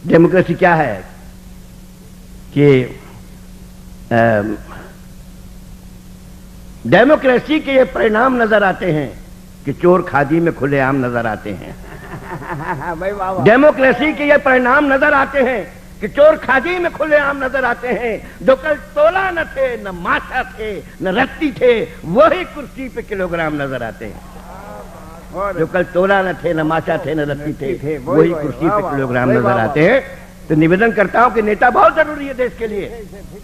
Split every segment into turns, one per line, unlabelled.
Democracy क्या है कि डेमोक्रेसी के ये परिणाम नजर आते हैं कि चोर खादी में खुलेआम नजर आते हैं। डेमोक्रेसी के ये परिणाम नजर आते हैं कि चोर खादी में खुलेआम नजर आते हैं। जो कल तोला न थे, न माथा थे, न रत्ती थे, वही कुर्सी पे किलोग्राम नजर आते हैं। जो कल तोला न थे, न माथा थे, न रत्ती थे, वही कुर्सी पे किलोग्राम नजर आते हैं। तो निवेदन करता हूं कि नेता बहुत जरूरी है देश के लिए।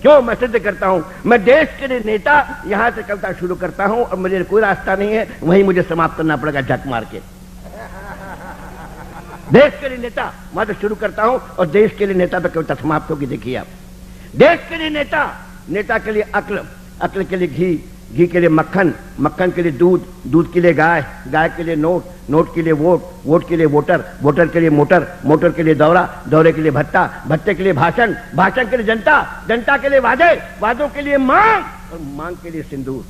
क्यों? मैं सिद्ध करता हूं, मैं देश के लिए नेता यहां से कविता शुरू करता हूं और मुझे कोई रास्ता नहीं है, वहीं मुझे समाप्त करना पड़ेगा झक मार के। देश के लिए नेता मैं तो शुरू करता हूं और देश के लिए नेता पे कविता समाप्त होगी। देखिए आप, देश के लिए नेता, नेता के लिए अक्ल, अक्ल के लिए घी, घी के लिए मक्खन, मक्खन के लिए दूध, दूध के लिए गाय, गाय के लिए नोट, नोट के लिए वोट, वोट के लिए वोटर, वोटर के लिए मोटर, मोटर के लिए दौरा, दौरे के लिए भत्ता, भत्ते के लिए भाषण, भाषण के लिए जनता, जनता के लिए वादे, वादों के लिए मांग और मांग के लिए सिंदूर,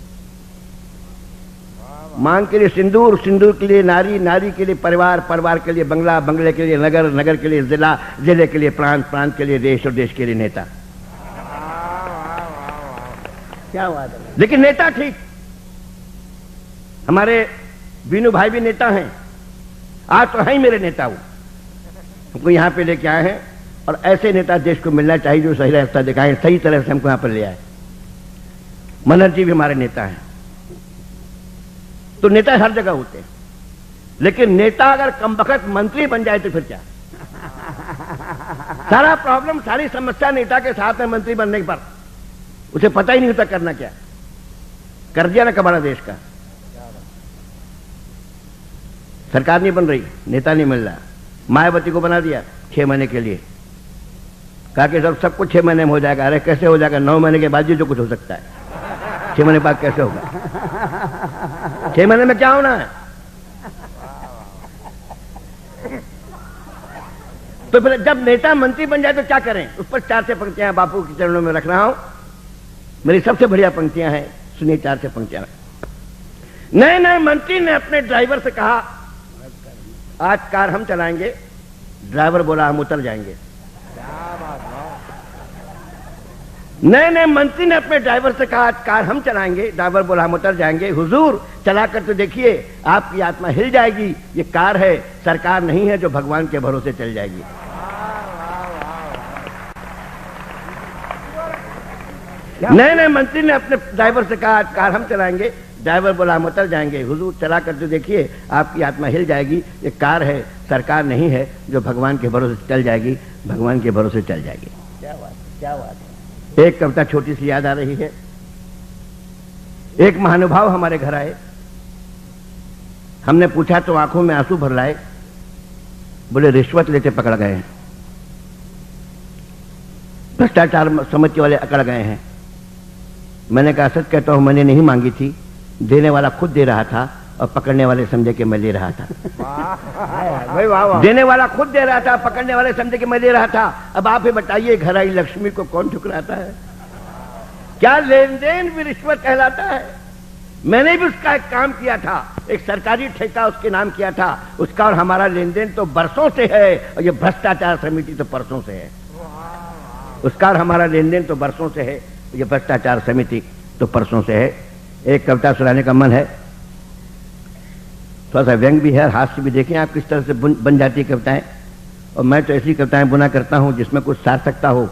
मांग के लिए सिंदूर, सिंदूर के लिए नारी, नारी के लिए परिवार, परिवार के लिए बंगला, बंगले के लिए नगर, नगर के लिए जिला, जिले के लिए प्रांत, प्रांत के लिए देश और देश के लिए नेता। क्या बात है। लेकिन नेता ठीक, हमारे बीनू भाई भी नेता हैं, आज तो हैं मेरे नेता। वो हमको यहां पे लेके आए हैं और ऐसे नेता देश को मिलना चाहिए जो सही रास्ता दिखाएं, सही तरह से हमको यहां पर ले आए। मनोहर जी भी हमारे नेता हैं। तो नेता हर जगह होते हैं, लेकिन नेता अगर कमबख्त मंत्री बन जाए तो फिर क्या? सारा प्रॉब्लम, सारी समस्या नेता के साथ है। मंत्री बनने पर उसे पता ही नहीं होता करना क्या। कर दिया ना कबाड़ा देश का। सरकार नहीं बन रही, नेता नहीं मिल रहा। मायावती को बना दिया 6 महीने के लिए, कहा कि सब कुछ 6 महीने में हो जाएगा। अरे कैसे हो जाएगा? 9 महीने के बाद जो कुछ हो सकता है, 6 महीने बाद कैसे होगा? 6 महीने में क्या होना है? तो फिर जब नेता मंत्री बन जाए तो क्या करें? उस पर 4 से पंक्तियां बापू के चरणों में रख रहा हूं। मेरी सबसे बढ़िया पंक्तियां हैं, सुनिए 4 से पंक्तियां। नए नए मंत्री ने अपने ड्राइवर से कहा आज कार हम चलाएंगे। ड्राइवर बोला हम उतर जाएंगे। नए नए मंत्री ने अपने ड्राइवर से कहा आज कार हम चलाएंगे। ड्राइवर बोला हम उतर जाएंगे। हुजूर चलाकर तो देखिए, आपकी आत्मा हिल जाएगी। ये कार है, सरकार नहीं है जो भगवान के भरोसे चल जाएगी। नए नए मंत्री ने अपने ड्राइवर से कहा आज कार हम चलाएंगे। ड्राइवर बोला हम उतर जाएंगे। हुजूर चला कर तो देखिए, आपकी आत्मा हिल जाएगी। ये कार है, सरकार नहीं है जो भगवान के भरोसे चल जाएगी, भगवान के भरोसे चल जाएगी। क्या बात, क्या बात है। एक कविता छोटी सी याद आ रही है। एक महानुभाव हमारे घर आए, हमने पूछा तो आंखों में आंसू भर लाए। बोले रिश्वत लेते पकड़ गए हैं, भ्रष्टाचार समिति वाले अकड़ गए हैं। मैंने कहा सच कहता हूं, मैंने नहीं मांगी थी, देने वाला खुद दे रहा था और पकड़ने वाले समझे कि मैं ले रहा था। देने वाला खुद दे रहा था, पकड़ने वाले समझे कि मैं ले रहा था। अब आप ही बताइए, घर आई लक्ष्मी को कौन ठुकराता है? क्या लेन देन भी रिश्वत कहलाता है? मैंने भी उसका एक काम किया था, एक सरकारी ठेका उसके नाम किया था। उसका और हमारा लेन देन तो बरसों से है और ये भ्रष्टाचार समिति तो परसों से है। उसका और हमारा लेन देन तो बरसों से है, ये भ्रष्टाचार समिति तो परसों से है। एक कविता सुनाने का मन है, थोड़ा सा व्यंग भी है, हास्य भी। देखें आप किस तरह से बन जाती है कविताएं। और मैं तो ऐसी कविताएं बुना करता हूं जिसमें कुछ सार्थकता हो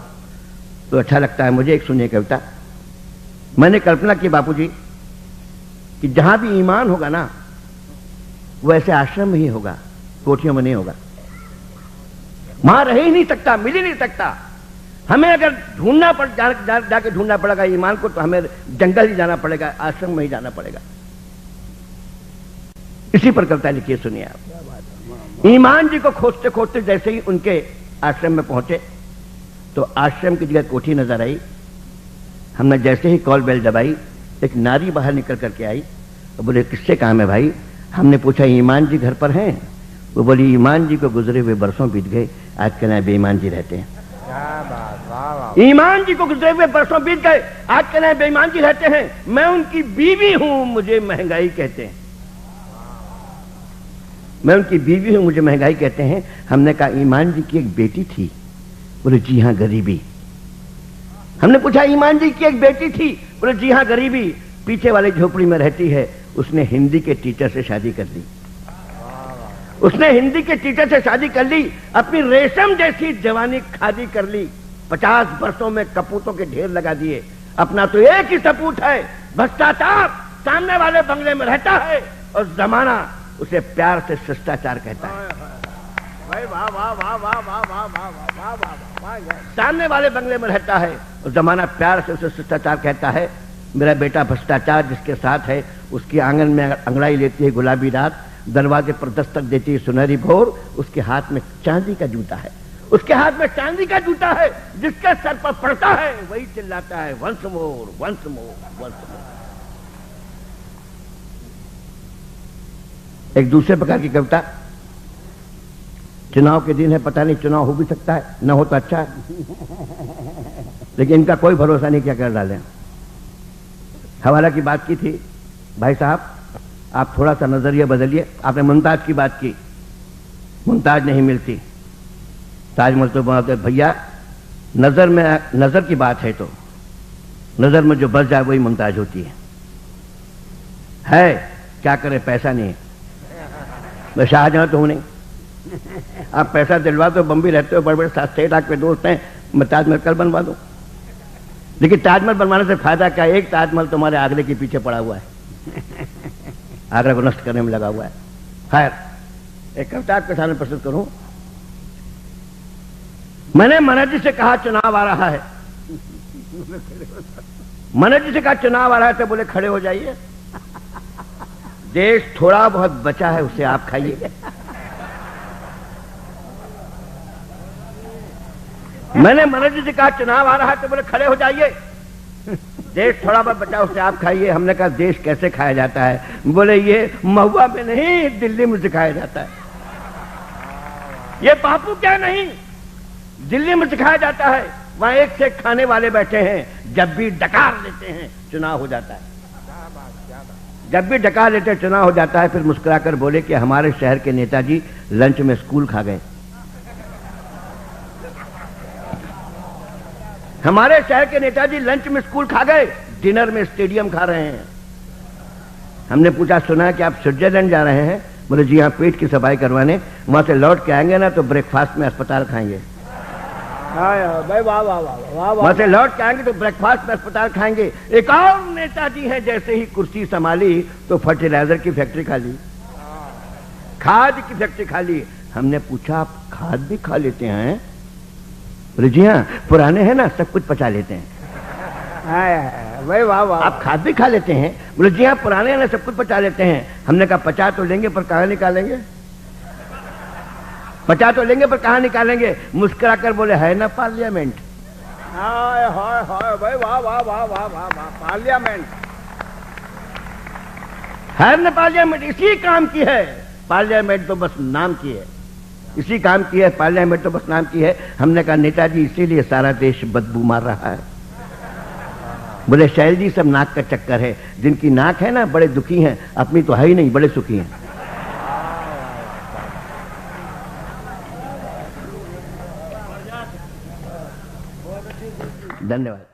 तो अच्छा लगता है मुझे। एक सुनिए कविता। मैंने कल्पना की बापूजी कि जहां भी ईमान होगा ना, वो ऐसे आश्रम में ही होगा, कोठियों में नहीं होगा। वहां रह ही नहीं सकता, मिल ही नहीं सकता। हमें अगर ढूंढना पड़ जाके ढूंढना पड़ेगा ईमान को, तो हमें जंगल ही जाना पड़ेगा, आश्रम में ही जाना पड़ेगा। इसी पर कविता लिखिए, सुनिए आप। ईमान जी को खोजते खोजते जैसे ही उनके आश्रम में पहुंचे तो आश्रम की जगह कोठी नजर आई। हमने जैसे ही कॉल बेल दबाई, एक नारी बाहर निकल करके आई और बोले किससे काम है भाई? हमने पूछा ईमान जी घर पर हैं? वो बोली ईमान जी को गुजरे हुए बरसों बीत गए, आज के नए बेईमान जी रहते हैं। ईमान जी को गुजरे हुए बरसों बीत गए, आज के नए बेईमान जी रहते हैं। मैं उनकी बीवी हूं, मुझे महंगाई कहते हैं। मैं उनकी बीवी हूं, मुझे महंगाई कहते हैं। हमने कहा ईमान जी की एक बेटी थी, बोले जी हाँ गरीबी। हमने पूछा ईमान जी की एक बेटी थी, बोले जी हाँ गरीबी, पीछे वाली झोपड़ी में रहती है, उसने हिंदी के टीचर से शादी कर ली। उसने हिंदी के टीचर से शादी कर ली, अपनी रेशम जैसी जवानी खादी कर ली, 50 वर्षों में कपूतों के ढेर लगा दिए। अपना तो एक ही सपूत है, भ्रष्टाचार। सामने वाले बंगले में रहता है और जमाना उसे प्यार से शिष्टाचार कहता है। सामने वाले बंगले में रहता है और जमाना प्यार से उसे शिष्टाचार कहता है। मेरा बेटा भ्रष्टाचार जिसके साथ है, उसकी आंगन में अंगड़ाई लेती है गुलाबी रात, दरवाजे पर दस्तक देती है सुनहरी भोर, उसके हाथ में चांदी का जूता है, उसके हाथ में चांदी का जूता है, जिसके सर पर पड़ता है वही चिल्लाता है once more once more once more. एक दूसरे प्रकार की कविता, चुनाव के दिन है, पता नहीं चुनाव हो भी सकता है, न हो तो अच्छा है, लेकिन इनका कोई भरोसा नहीं क्या कर डालें। हवाला की बात की थी, भाई साहब आप थोड़ा सा नजरिया बदलिए। आपने मुमताज की बात की, मुमताज नहीं मिलती, ताजमहल तो बनाते। भैया नजर में, नजर की बात है तो नजर में जो बस जाए वही मुमताज होती है क्या करे, पैसा नहीं है। मैं शाहजहां तो हूं नहीं, आप पैसा दिलवा दो, बम्बई रहते हो, बड़े बड़े 7-6 लाख के दोस्त हैं, मैं ताजमहल कल बनवा दूं। लेकिन ताजमहल बनवाने से फायदा क्या, एक ताजमहल तुम्हारे आगरे के पीछे पड़ा हुआ है, आगरा को नष्ट करने में लगा हुआ है। खैर, एक कविता आपके सामने प्रस्तुत करूं। मैंने मनोज जी से कहा चुनाव आ रहा है, मनोज जी से कहा चुनाव आ रहा है, तो बोले खड़े हो जाइए, देश थोड़ा बहुत बचा है उसे आप खाइए। मैंने मनोज जी से कहा चुनाव आ रहा है, तो बोले खड़े हो जाइए, देश थोड़ा बहुत बचा उसे आप खाइए। हमने कहा देश कैसे खाया जाता है, बोले ये महुआ में नहीं दिल्ली में सिखाया जाता है। ये बापू क्या नहीं, दिल्ली में सिखाया जाता है, वहां एक से खाने वाले बैठे हैं, जब भी डकार लेते हैं चुनाव हो जाता है। जब भी डकार लेते हैं चुनाव हो जाता है। फिर मुस्कुराकर बोले कि हमारे शहर के नेताजी लंच में स्कूल खा गए, हमारे शहर के नेताजी लंच में स्कूल खा गए, डिनर में स्टेडियम खा रहे हैं। हमने पूछा सुना है कि आप स्विट्जरलैंड जा रहे हैं, बोले जी हाँ पेट की सफाई करवाने, वहां से लौट के आएंगे ना तो ब्रेकफास्ट में अस्पताल खाएंगे। वहां से लौट के आएंगे तो ब्रेकफास्ट में अस्पताल खाएंगे। एक और नेताजी हैं, जैसे ही कुर्सी संभाली तो फर्टिलाइजर की फैक्ट्री खा ली, खाद की फैक्ट्री खा ली। हमने पूछा आप खाद भी खा लेते हैं, बोले जी हाँ पुराने हैं ना सब कुछ पचा लेते हैं। भाई वाह वाह, आप खाद भी खा लेते हैं, बोले जी हाँ पुराने हैं ना सब कुछ पचा लेते हैं। हमने कहा पचा तो लेंगे पर कहां निकालेंगे, पचा तो लेंगे पर कहां निकालेंगे। मुस्कुराकर बोले है ना पार्लियामेंट। हाय हाय हाय, भाई वाह वाह वाह वाह वाह वाह, पार्लियामेंट है ना, पार्लियामेंट इसी काम की है, पार्लियामेंट तो बस नाम की है, इसी काम की है, पार्लियामेंट तो बस नाम की है। हमने कहा नेताजी इसीलिए सारा देश बदबू मार रहा है। बोले शैल जी सब नाक का चक्कर है, जिनकी नाक है ना बड़े दुखी हैं, अपनी तो है ही नहीं, बड़े सुखी हैं। धन्यवाद।